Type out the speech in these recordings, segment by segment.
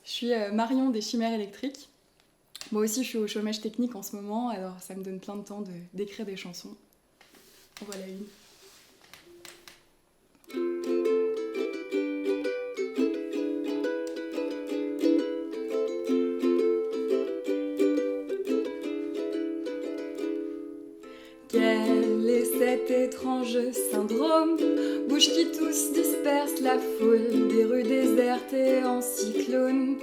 Je suis Marion des Chimères électriques. Moi aussi, je suis au chômage technique en ce moment, alors ça me donne plein de temps d'écrire des chansons. En voilà une. Quel est cet étrange syndrome? Bouche qui tous disperse la foule des rues désertes et en cyclone.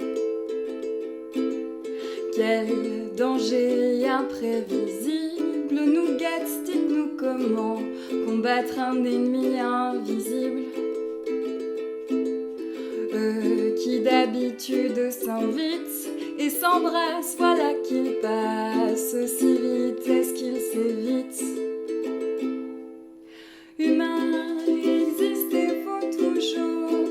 Quel danger imprévisible nous guette, dites-nous comment combattre un ennemi invisible. Eux qui d'habitude s'invitent et s'embrassent, voilà qu'ils passent aussi vite, est-ce qu'ils s'évitent? Humain, existez-vous toujours?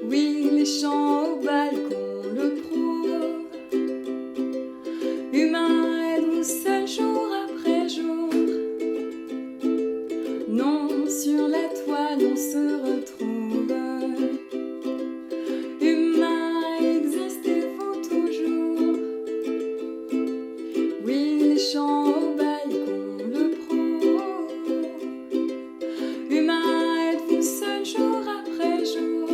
Oui, les chants au balcon le prouvent. Humain, êtes-vous seul jour après jour? Non, sur la toile on se retrouve. Humain, existez-vous toujours? Oui, les chants au balcon le prouvent. Humain, êtes-vous seul jour après jour?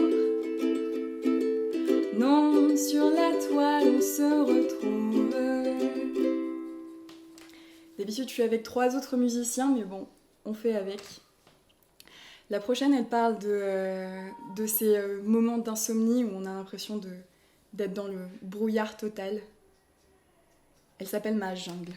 Non, sur la toile on se retrouve. D'habitude je suis avec 3 autres musiciens, mais bon, on fait avec. La prochaine, elle parle de ces moments d'insomnie où on a l'impression d'être dans le brouillard total. Elle s'appelle Ma jungle.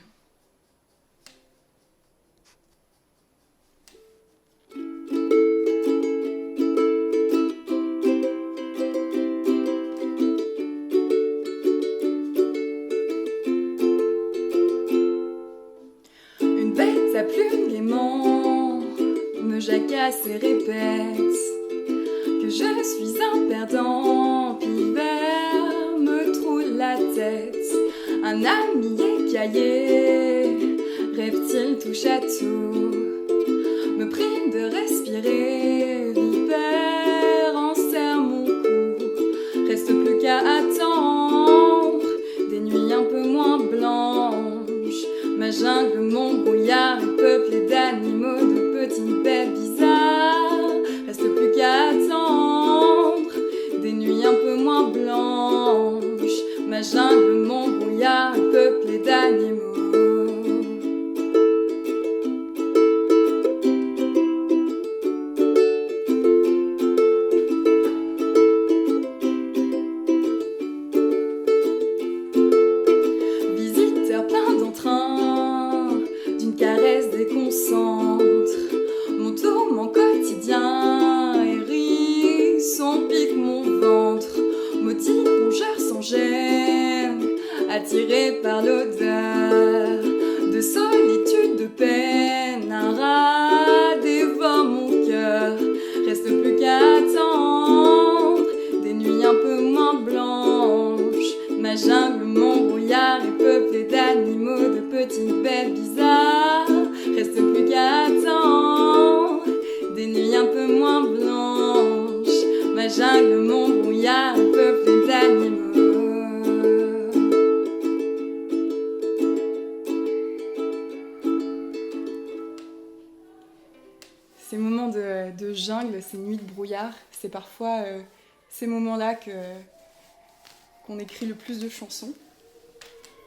Une bête à plumes gaiement me jacasse et répète que je suis un perdant, puis vert me troule la tête. Un ami écaillé, reptile touche à tout, me prive de respirer, vipère enserre mon cou. Reste plus qu'à attendre des nuits un peu moins blanches. Ma jungle, mon brouillard est peuplé d'animaux, de petites bêtes bizarres. Reste plus qu'à attendre des nuits un peu moins blanches. Ma jungle, mon brouillard est peuplé d'animaux. Visiteur plein d'entrain, d'une caresse déconcentre mon tourment quotidien, hérisson pique mon ventre. Maudit rongeur sans gêne, attiré par l'odeur de solitude, de peine, un rat dévore mon cœur. Reste plus qu'à attendre des nuits un peu moins blanches. Ma jungle, mon brouillard est peuplé d'animaux, de petites bêtes bizarres. Reste plus qu'à attendre des nuits un peu moins blanches. Ma jungle, mon brouillard est peuplé d'animaux. Ces moments de jungle, ces nuits de brouillard, c'est parfois ces moments-là qu'on écrit le plus de chansons.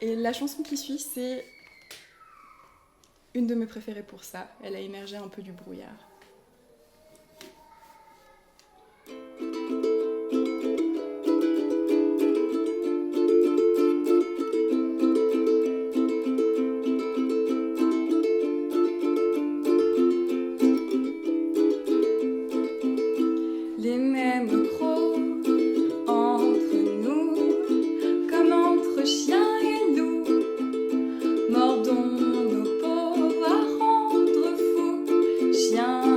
Et la chanson qui suit, c'est une de mes préférées pour ça. Elle a émergé un peu du brouillard. Les mêmes crocs entre nous, comme entre chiens et loups, mordons nos pauvres à rendre fous. Chiens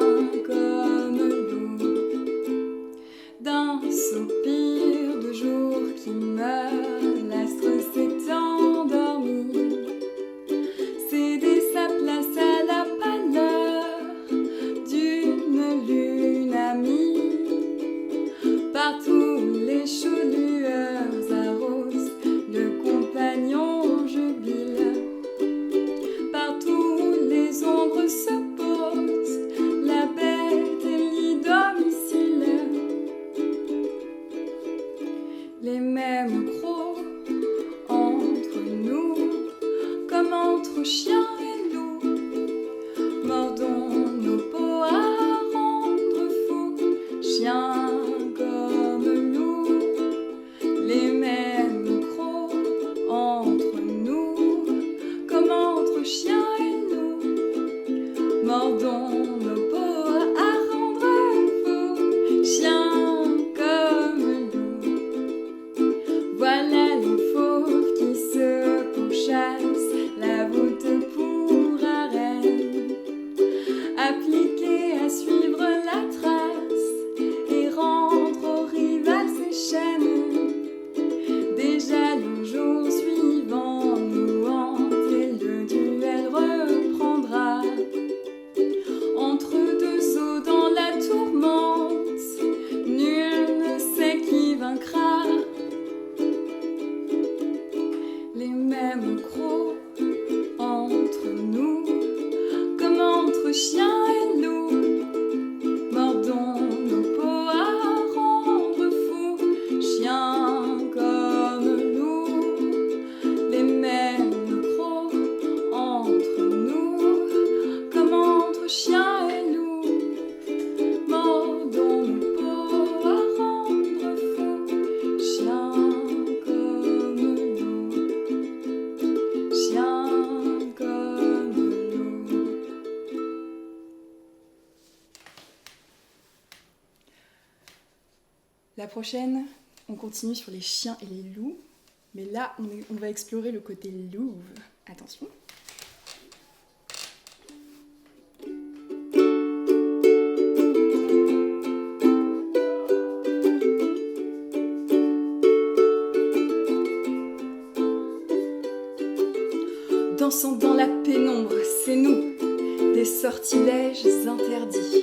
La prochaine, on continue sur les chiens et les loups. Mais là, on va explorer le côté louve. Attention. Dansant dans la pénombre, c'est nous, des sortilèges interdits.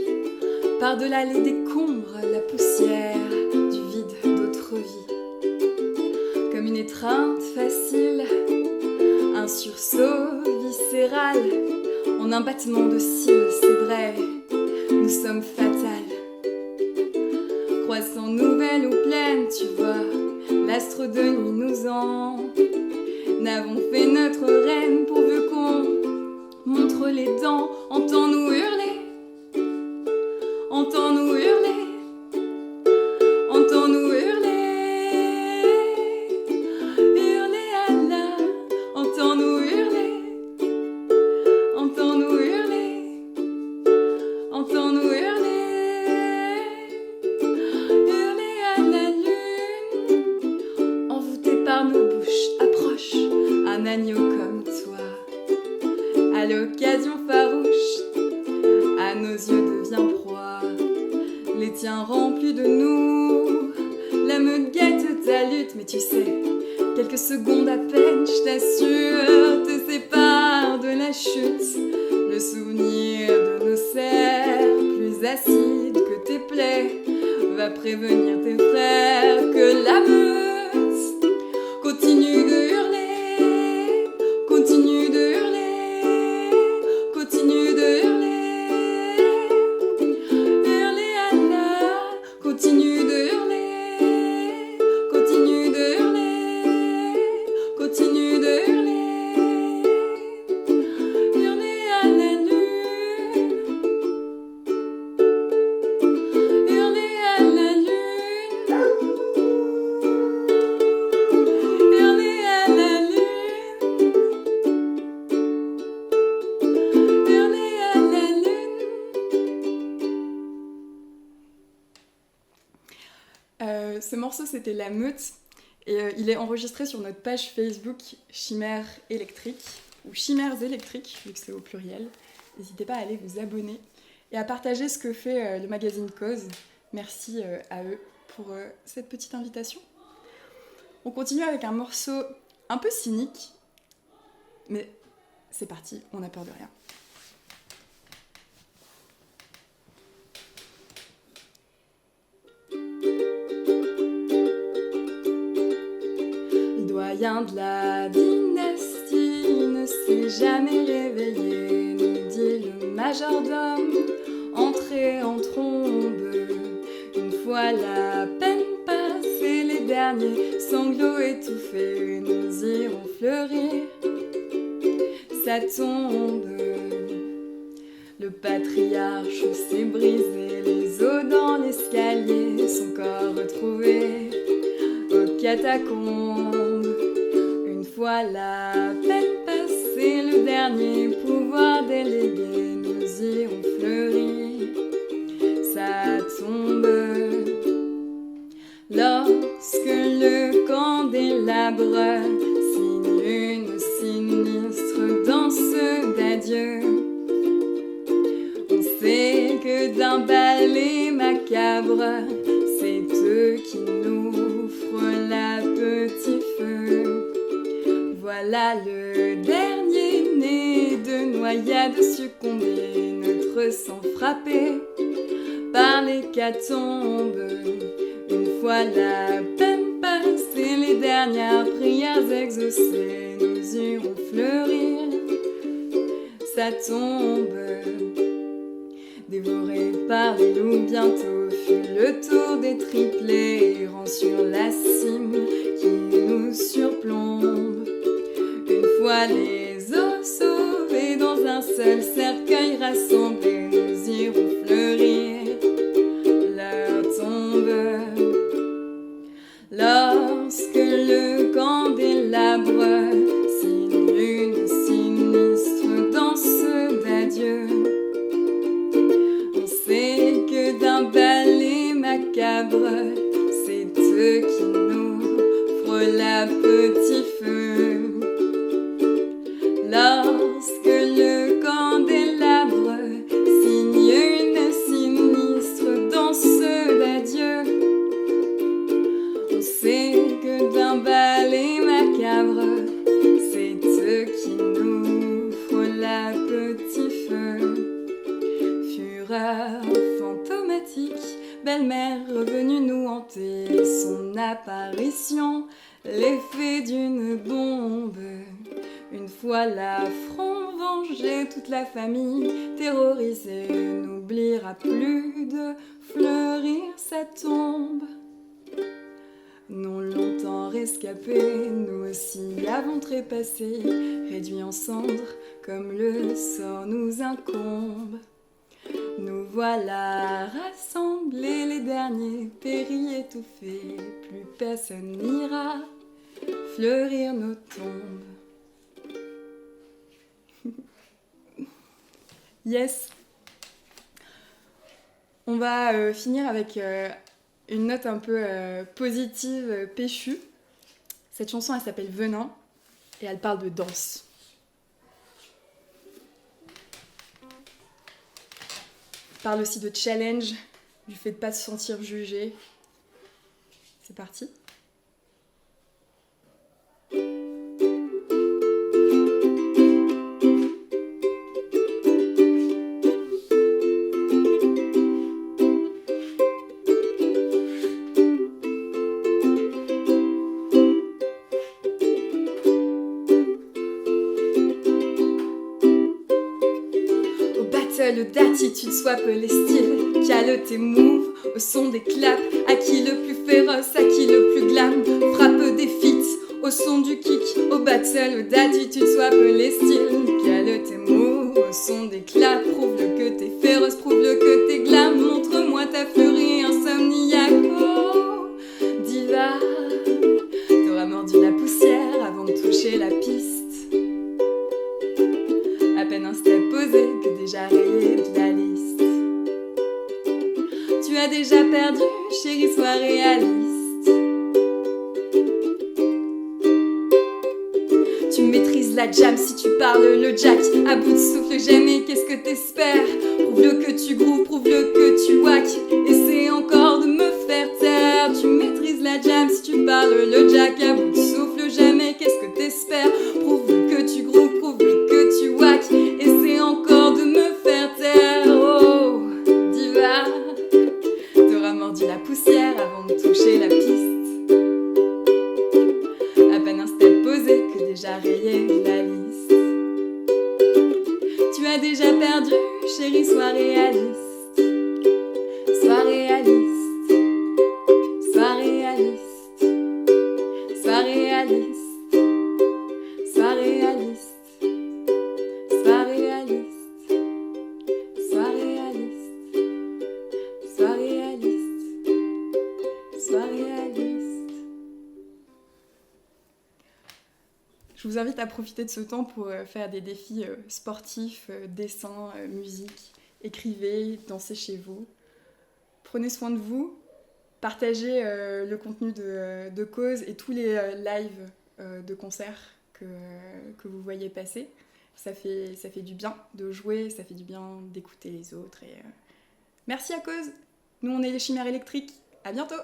Par-delà les décombres, la poussière du vide d'autres vies. Comme une étreinte facile, un sursaut viscéral. En un battement de cils, c'est vrai, nous sommes fatales. Croissant nouvelle ou pleine, tu vois, l'astre de nuit nous en... N'avons fait notre reine pourvu qu'on montre les dents. Entends-nous hurler, entends-nous hurler, entends-nous hurler, hurler Allah, entends-nous hurler, entends-nous hurler, entends-nous hurler, hurler à la lune, envoûté par nos bouches, approche un agneau comme toi, à l'occasion farouche, à nos yeux devient proie, les tiens remplis de nous, la meute guette ta lutte, mais tu sais, quelques secondes à peine, je t'assure, te sépare de la chute, le souvenir de nos serres, plus acide que tes plaies, va prévenir tes frères que la meute continue de hurler, continue de hurler, continue de hurler, hurler Allah, continue de hurler, continue de hurler, continue de hurler, hurler à la lune, hurler à la lune, hurler à la lune, hurler à la lune. Ce morceau, c'était La Meute, et il est enregistré sur notre page Facebook Chimères électriques, ou Chimères électriques, vu que c'est au pluriel. N'hésitez pas à aller vous abonner et à partager ce que fait le magazine Cause. Merci à eux pour cette petite invitation. On continue avec un morceau un peu cynique, mais c'est parti, on n'a peur de rien. Le doyen de la dynastie ne s'est jamais réveillé, nous dit le majordome, entré en trombe. Une fois la peine passée, les derniers sanglots étouffés, nous irons fleurir sa tombe. Le patriarche s'est brisé les os dans l'escalier, son corps retrouvé aux catacombes. Une fois la peine passée, le dernier pouvoir délégué, nous irons fleurir sa tombe. Lorsque le candélabre signe une sinistre danse d'adieu, on sait que d'un balai macabre, c'est eux qui nous offrent la petit feu. Voilà le dernier né de noyade succombé, notre sang frappé par l'hécatombe. Une fois la peine passée, les dernières prières exaucées, nous irons fleurir sa tombe. Dévoré par les loups, bientôt fut le tour des triplés, errant sur la cime qui nous surplombe. Une fois les os sauvés dans un seul cercueil rassemblés, nous irons fleurir leur tombe. Lorsque le candélabre signe une sinistre danse d'adieu, on sait que d'un balai macabre, c'est horreur fantomatique, belle-mère revenue nous hanter, son apparition, l'effet d'une bombe. Une fois l'affront vengé, toute la famille terrorisée n'oubliera plus de fleurir sa tombe. Non longtemps rescapés, nous aussi avons trépassé, réduits en cendres comme le sort nous incombe. Nous voilà rassemblés, les derniers péris étouffés, plus personne n'ira fleurir nos tombes. Yes. On va finir avec une note un peu positive, péchue. Cette chanson, elle s'appelle Venin et elle parle de danse. Elle parle aussi de challenge, du fait de ne pas se sentir jugé. C'est parti. D'attitude, swap les styles, cale tes moves au son des claps. À qui le plus féroce, à qui le plus glam, frappe des feats au son du kick. Au battle d'attitude, swap les styles, cale tes moves au son des claps. Prouve-le que t'es féroce, prouve-le que t'es glam. Montre-moi ta furie insomniaque, oh diva. T'auras mordu la poussière avant de toucher la piste. À peine un step posé que déjà rayé de la liste. Tu as déjà perdu, chérie, sois réaliste. Tu maîtrises la jam si tu parles le jack. À bout de souffle, jamais, qu'est-ce que t'espères? Prouve-le que tu grooves, prouve-le que tu whack. Essaie encore de me faire taire. Tu maîtrises la jam si tu parles le jack. À bout de souffle, jamais, qu'est-ce que t'espères? Prouve-le que tu grooves, prouve-le que tu whack. Essaie encore de me faire taire, oh diva. T'auras mordu la poussière avant de toucher la piste. À peine un step posé que déjà rayé la liste. Tu as déjà perdu, chérie, sois réaliste. Sois réaliste. Sois réaliste. Sois réaliste. Sois réaliste. Sois réaliste. Sois réaliste. Sois réaliste. Sois réaliste. Je vous invite à profiter de ce temps pour faire des défis sportifs, dessin, musique. Écrivez, dansez chez vous. Prenez soin de vous. Partagez le contenu de Cause et tous les lives de concerts que vous voyez passer. Ça fait du bien de jouer, ça fait du bien d'écouter les autres. Et, merci à Cause. Nous, on est les Chimères électriques. À bientôt!